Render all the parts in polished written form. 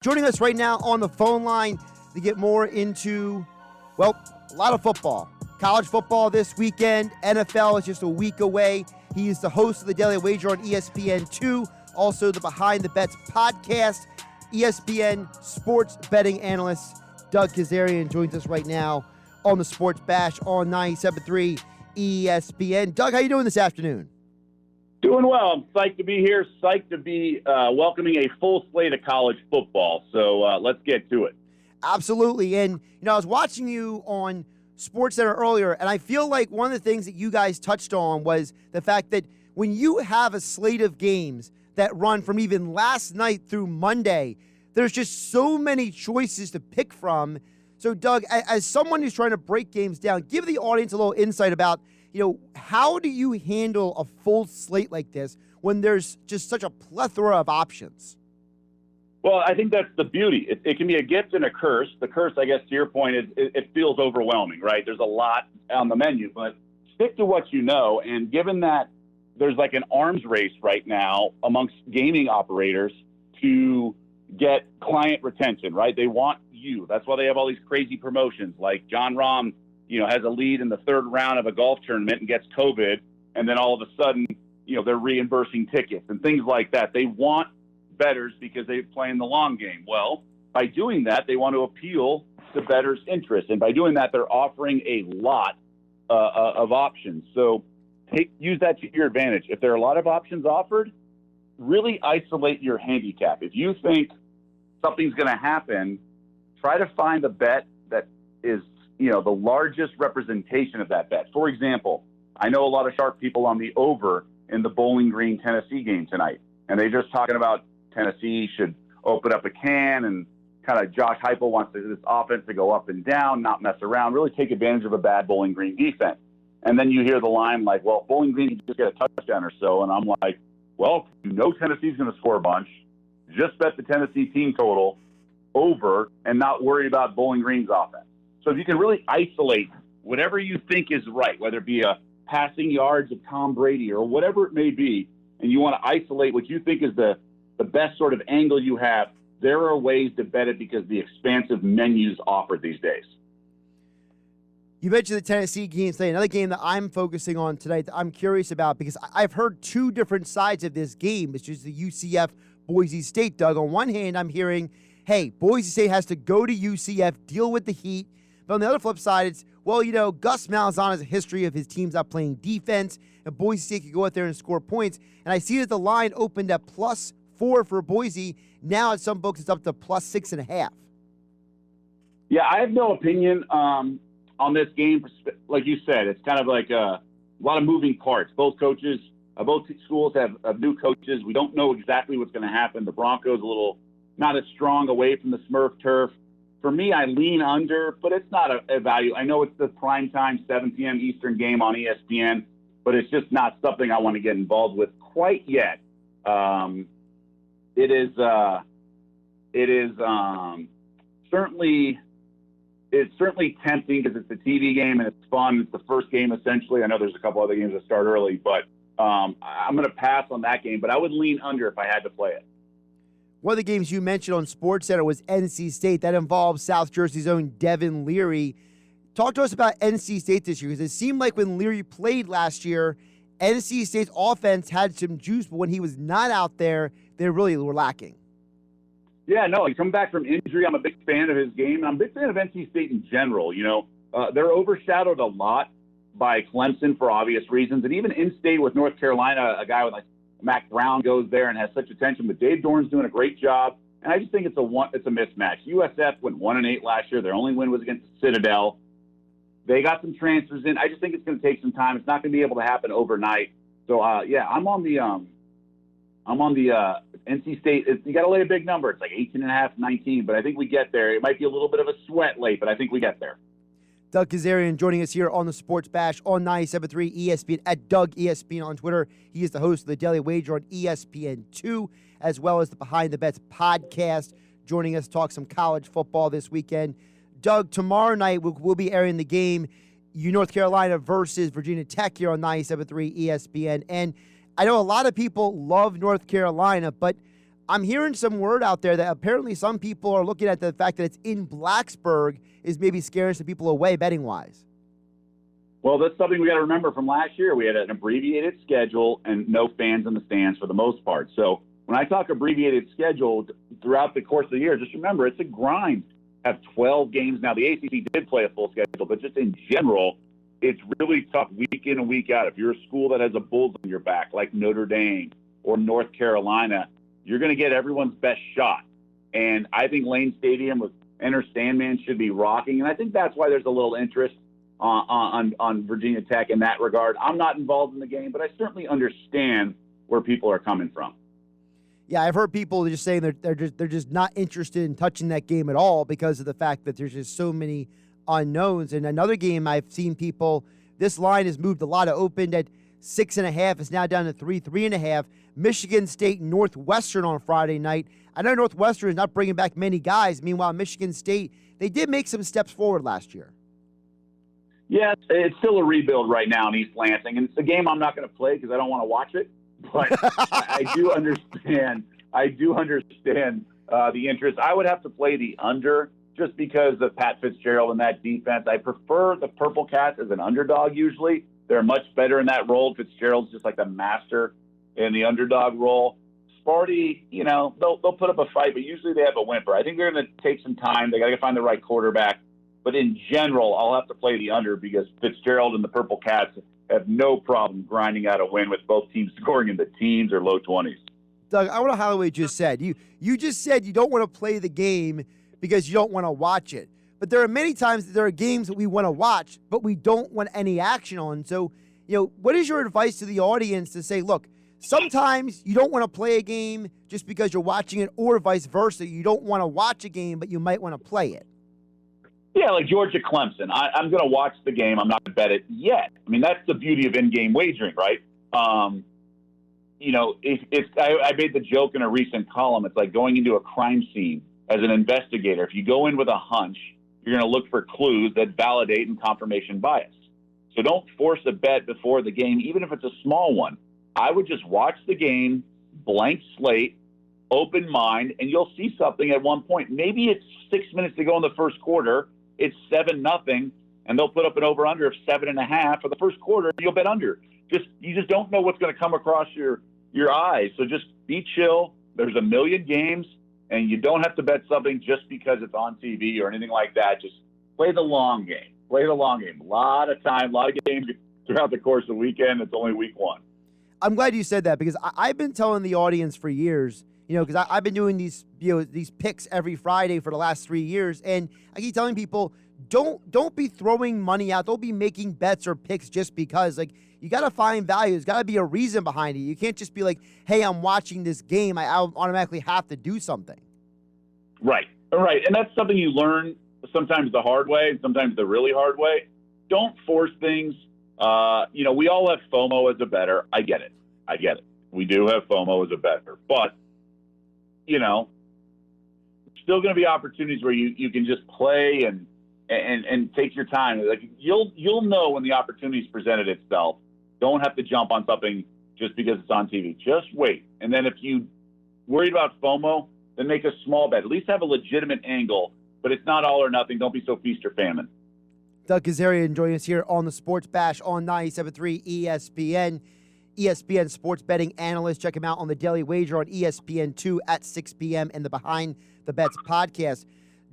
Joining us right now on the phone line to get more into, well, a lot of football. College football this weekend. NFL is just a week away. He is the host of the Daily Wager on ESPN2, also the Behind the Bets podcast. ESPN sports betting analyst Doug Kezirian joins us right now on the Sports Bash on 97.3 ESPN. Doug, how you doing this afternoon? Doing well. I'm psyched to be here. Psyched to be welcoming a full slate of college football. So let's get to it. Absolutely. And, I was watching you on SportsCenter earlier, and I feel like one of the things that you guys touched on was the fact that when you have a slate of games that run from even last night through Monday, there's just so many choices to pick from. So, Doug, as someone who's trying to break games down, give the audience a little insight about how do you handle a full slate like this when there's just such a plethora of options? Well, I think that's the beauty. It can be a gift and a curse. The curse, I guess, to your point, is it feels overwhelming, right? There's a lot on the menu, but stick to what you know. And given that there's like an arms race right now amongst gaming operators to get client retention, right? They want you. That's why they have all these crazy promotions like John Rahm, has a lead in the third round of a golf tournament and gets COVID, and then all of a sudden, they're reimbursing tickets and things like that. They want bettors because they play in the long game. Well, by doing that, they want to appeal to bettors' interest, and by doing that, they're offering a lot of options. So use that to your advantage. If there are a lot of options offered, really isolate your handicap. If you think something's going to happen, try to find a bet that is the largest representation of that bet. For example, I know a lot of sharp people on the over in the Bowling Green Tennessee game tonight, and they're just talking about Tennessee should open up a can, and kind of Josh Heupel wants this offense to go up and down, not mess around, really take advantage of a bad Bowling Green defense. And then you hear the line like, well, Bowling Green can just get a touchdown or so, and I'm like, well, Tennessee's going to score a bunch. Just bet the Tennessee team total over and not worry about Bowling Green's offense. So if you can really isolate whatever you think is right, whether it be a passing yards of Tom Brady or whatever it may be, and you want to isolate what you think is the best sort of angle you have, there are ways to bet it because the expansive menus offered these days. You mentioned the Tennessee game today. Another game that I'm focusing on tonight that I'm curious about because I've heard two different sides of this game. It's just the UCF Boise State, Doug. On one hand, I'm hearing, hey, Boise State has to go to UCF, deal with the heat. But on the other flip side, it's, well, Gus Malzahn has a history of his teams not playing defense, and Boise State could go out there and score points. And I see that the line opened at +4 for Boise. Now at some books, it's up to +6.5. Yeah, I have no opinion on this game. Like you said, it's kind of like a lot of moving parts. Both schools have new coaches. We don't know exactly what's going to happen. The Broncos a little not as strong away from the Smurf turf. For me, I lean under, but it's not a value. I know it's the primetime 7 p.m. Eastern game on ESPN, but it's just not something I want to get involved with quite yet. It is certainly tempting because it's a TV game and it's fun. It's the first game essentially. I know there's a couple other games that start early, but I'm going to pass on that game. But I would lean under if I had to play it. One of the games you mentioned on SportsCenter was NC State. That involves South Jersey's own Devin Leary. Talk to us about NC State this year, because it seemed like when Leary played last year, NC State's offense had some juice, but when he was not out there, they really were lacking. Yeah, no, he come back from injury. I'm a big fan of his game. I'm a big fan of NC State in general. They're overshadowed a lot by Clemson for obvious reasons, and even in-state with North Carolina, a guy with like Mac Brown goes there and has such attention, but Dave Dorn's doing a great job, and I just think it's a mismatch. USF went 1-8 last year. Their only win was against Citadel. They got some transfers in. I just think it's going to take some time. It's not going to be able to happen overnight. So I'm on the NC State. You got to lay a big number. It's like 18.5, 19, but I think we get there. It might be a little bit of a sweat late, but I think we get there. Doug Kezirian joining us here on the Sports Bash on 97.3 ESPN, at Doug ESPN on Twitter. He is the host of the Daily Wager on ESPN2, as well as the Behind the Bets podcast, joining us to talk some college football this weekend. Doug, tomorrow night we'll be airing the game, North Carolina versus Virginia Tech here on 97.3 ESPN. And I know a lot of people love North Carolina, but I'm hearing some word out there that apparently some people are looking at the fact that it's in Blacksburg is maybe scaring some people away betting-wise. Well, that's something we got to remember from last year. We had an abbreviated schedule and no fans in the stands for the most part. So when I talk abbreviated schedule throughout the course of the year, just remember it's a grind. Have 12 games now. The ACC did play a full schedule, but just in general, it's really tough week in and week out. If you're a school that has a Bulls on your back, like Notre Dame or North Carolina, you're going to get everyone's best shot. And I think Lane Stadium with Enter Sandman should be rocking. And I think that's why there's a little interest on Virginia Tech in that regard. I'm not involved in the game, but I certainly understand where people are coming from. Yeah, I've heard people just saying they're just not interested in touching that game at all because of the fact that there's just so many unknowns. And another game I've seen people, this line has moved a lot. It opened at 6.5. It's now down to 3.5. Michigan State Northwestern on Friday night. I know Northwestern is not bringing back many guys. Meanwhile, Michigan State, they did make some steps forward last year. Yeah, it's still a rebuild right now in East Lansing, and it's a game I'm not going to play because I don't want to watch it. But I do understand. The interest. I would have to play the under just because of Pat Fitzgerald and that defense. I prefer the Purple Cats as an underdog usually. They're much better in that role. Fitzgerald's just like the master in the underdog role. Sparty, they'll put up a fight, but usually they have a whimper. I think they're going to take some time. They got to find the right quarterback. But in general, I'll have to play the under because Fitzgerald and the Purple Cats have no problem grinding out a win with both teams scoring in the teens or low 20s. Doug, I want to highlight what you just said. You just said you don't want to play the game because you don't want to watch it. But there are many times that there are games that we want to watch, but we don't want any action on. So, what is your advice to the audience to say, look, sometimes you don't want to play a game just because you're watching it, or vice versa. You don't want to watch a game, but you might want to play it. Yeah, like Georgia Clemson. I'm going to watch the game. I'm not going to bet it yet. I mean, that's the beauty of in-game wagering, right? I made the joke in a recent column. It's like going into a crime scene as an investigator. If you go in with a hunch, you're going to look for clues that validate and confirmation bias. So don't force a bet before the game, even if it's a small one. I would just watch the game, blank slate, open mind, and you'll see something at one point. Maybe it's 6 minutes to go in the first quarter. It's 7-0, and they'll put up an over-under of 7.5 for the first quarter. You'll bet under. You just don't know what's going to come across your eyes. So just be chill. There's a million games, and you don't have to bet something just because it's on TV or anything like that. Just play the long game. Play the long game. A lot of time, a lot of games throughout the course of the weekend. It's only week one. I'm glad you said that because I've been telling the audience for years, because I've been doing these picks every Friday for the last 3 years, and I keep telling people, don't be throwing money out. Don't be making bets or picks just because. Like, you got to find value. There's got to be a reason behind it. You can't just be like, hey, I'm watching this game. I automatically have to do something. Right. And that's something you learn sometimes the hard way and sometimes the really hard way. Don't force things. We all have FOMO as a bettor. I get it. We do have FOMO as a bettor. But, still going to be opportunities where you can just play and take your time. Like you'll know when the opportunity's presented itself. Don't have to jump on something just because it's on TV. Just wait. And then if you worried about FOMO, then make a small bet. At least have a legitimate angle, but it's not all or nothing. Don't be so feast or famine. Doug Kezirian joining us here on the Sports Bash on 97.3 ESPN. ESPN Sports Betting Analyst. Check him out on the Daily Wager on ESPN2 at 6 p.m. and the Behind the Bets podcast.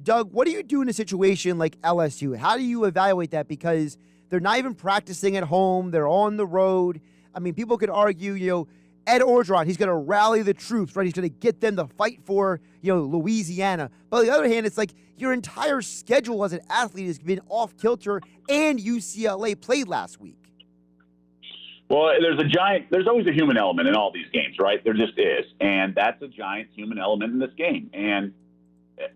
Doug, what do you do in a situation like LSU? How do you evaluate that? Because they're not even practicing at home. They're on the road. I mean, people could argue, Ed Orgeron, he's going to rally the troops, right? He's going to get them to fight for, Louisiana. But on the other hand, it's like your entire schedule as an athlete has been off kilter, and UCLA played last week. Well, there's always a human element in all these games, right? There just is. And that's a giant human element in this game. And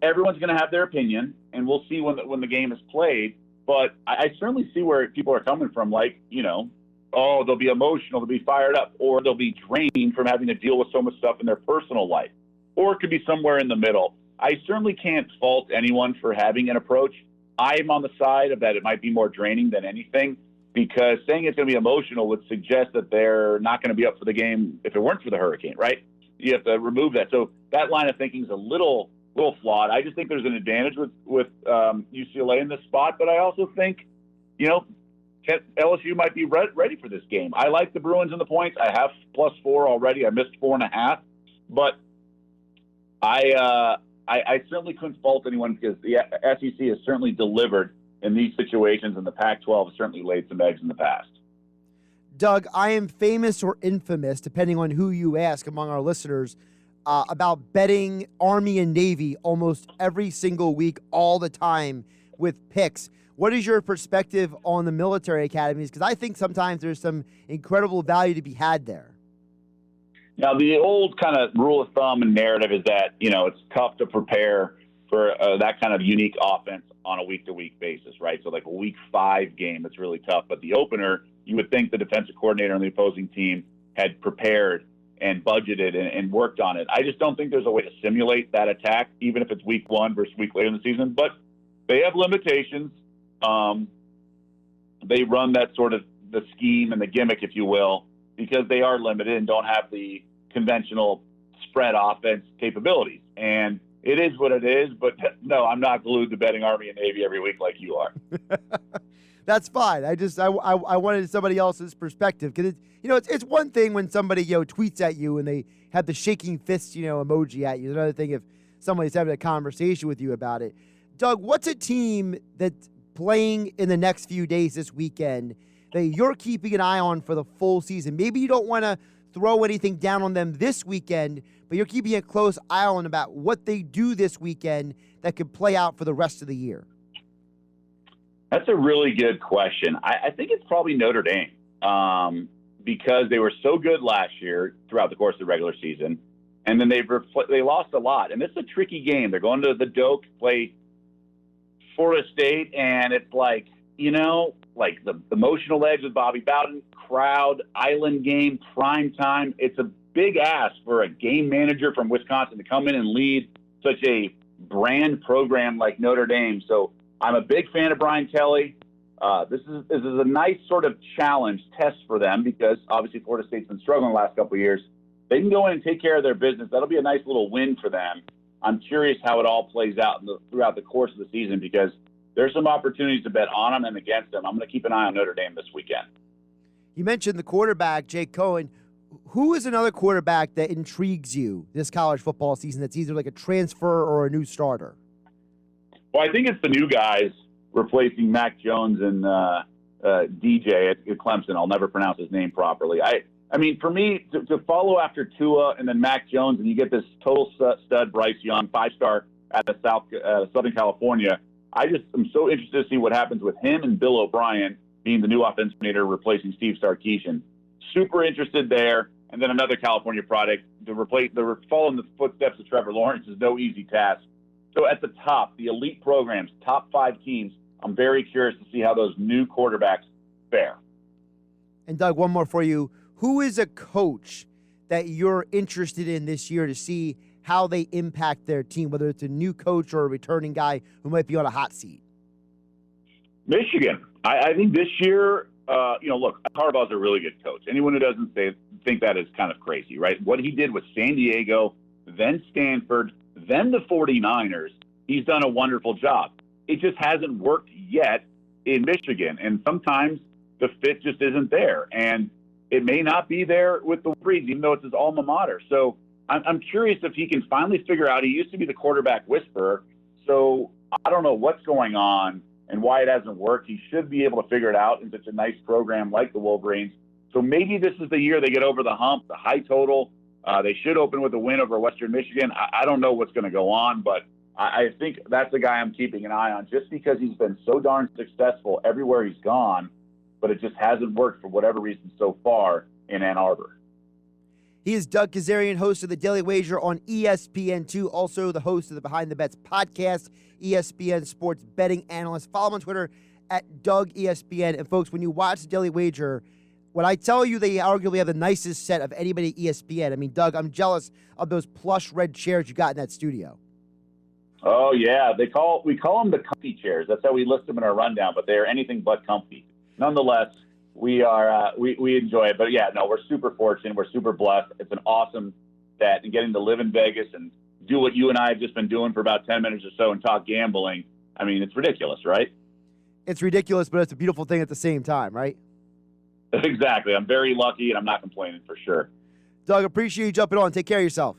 everyone's going to have their opinion, and we'll see when the game is played. But I certainly see where people are coming from, like, they'll be emotional, they'll be fired up, or they'll be drained from having to deal with so much stuff in their personal life. Or it could be somewhere in the middle. I certainly can't fault anyone for having an approach. I'm on the side of that it might be more draining than anything, because saying it's going to be emotional would suggest that they're not going to be up for the game if it weren't for the hurricane, right? you have to remove that. So that line of thinking is a little flawed. I just think there's an advantage with UCLA in this spot, but I also think, LSU might be ready for this game. I like the Bruins in the points. I have +4 already. I missed 4.5, but I certainly couldn't fault anyone because the SEC has certainly delivered in these situations, and the Pac-12 has certainly laid some eggs in the past. Doug, I am famous or infamous, depending on who you ask among our listeners, about betting Army and Navy almost every single week, all the time with picks. What is your perspective on the military academies? Because I think sometimes there's some incredible value to be had there. Now, the old kind of rule of thumb and narrative is that, it's tough to prepare for that kind of unique offense on a week-to-week basis, right? So like a week 5 game, it's really tough. But the opener, you would think the defensive coordinator on the opposing team had prepared and budgeted and worked on it. I just don't think there's a way to simulate that attack, even if it's week 1 versus week later in the season. But they have limitations. They run that sort of the scheme and the gimmick, if you will, because they are limited and don't have the conventional spread offense capabilities. And it is what it is, but no, I'm not glued to betting Army and Navy every week like you are. That's fine. I wanted somebody else's perspective because it's one thing when somebody tweets at you and they have the shaking fist emoji at you. It's another thing if somebody's having a conversation with you about it. Doug, what's a team that's playing in the next few days this weekend that you're keeping an eye on for the full season? Maybe you don't want to throw anything down on them this weekend, but you're keeping a close eye on about what they do this weekend that could play out for the rest of the year. That's a really good question. I think it's probably Notre Dame because they were so good last year throughout the course of the regular season, and then they lost a lot. And this is a tricky game. They're going to the Doak, play Florida State, and it's like the emotional edge with Bobby Bowden, crowd, island game, prime time. It's a big ask for a game manager from Wisconsin to come in and lead such a brand program like Notre Dame. So I'm a big fan of Brian Kelly. This is a nice sort of challenge test for them because obviously Florida State's been struggling the last couple of years. They can go in and take care of their business. That'll be a nice little win for them. I'm curious how it all plays out throughout the course of the season because there's some opportunities to bet on them and against them. I'm going to keep an eye on Notre Dame this weekend. You mentioned the quarterback, Jake Cohen. Who is another quarterback that intrigues you this college football season that's either like a transfer or a new starter? Well, I think it's the new guys replacing Mac Jones and DJ at Clemson. I'll never pronounce his name properly. I mean, for me, to follow after Tua and then Mac Jones, and you get this total stud Bryce Young, 5-star out of Southern California, I just am so interested to see what happens with him and Bill O'Brien being the new offensive coordinator replacing Steve Sarkisian. Super interested there. And then another California product to follow in the footsteps of Trevor Lawrence is no easy task. So at the top, the elite programs, top 5 teams, I'm very curious to see how those new quarterbacks fare. And Doug, one more for you. Who is a coach that you're interested in this year to see how they impact their team, whether it's a new coach or a returning guy who might be on a hot seat? Michigan. I think this year, look, Harbaugh's a really good coach. Anyone who doesn't think that is kind of crazy, right? What he did with San Diego, then Stanford, then the 49ers, he's done a wonderful job. It just hasn't worked yet in Michigan, and sometimes the fit just isn't there. And it may not be there with the Breeze, even though it's his alma mater. So I'm curious if he can finally figure out. He used to be the quarterback whisperer, so I don't know what's going on and why it hasn't worked. He should be able to figure it out in such a nice program like the Wolverines. So maybe this is the year they get over the hump, the high total. They should open with a win over Western Michigan. I don't know what's going to go on, but I think that's the guy I'm keeping an eye on just because he's been so darn successful everywhere he's gone, but it just hasn't worked for whatever reason so far in Ann Arbor. He is Doug Kezirian, host of The Daily Wager on ESPN2, also the host of the Behind the Bets podcast, ESPN Sports Betting Analyst. Follow him on Twitter at DougESPN. And, folks, when you watch The Daily Wager, when I tell you they arguably have the nicest set of anybody at ESPN, I mean, Doug, I'm jealous of those plush red chairs you got in that studio. Oh, yeah. We call them the comfy chairs. That's how we list them in our rundown, but they are anything but comfy. Nonetheless, we enjoy it. But, yeah, no, we're super fortunate. We're super blessed. It's an awesome that and getting to live in Vegas and do what you and I have just been doing for about 10 minutes or so and talk gambling, I mean, it's ridiculous, right? It's ridiculous, but it's a beautiful thing at the same time, right? Exactly. I'm very lucky, and I'm not complaining for sure. Doug, appreciate you jumping on. Take care of yourself.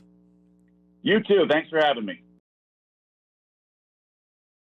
You too. Thanks for having me.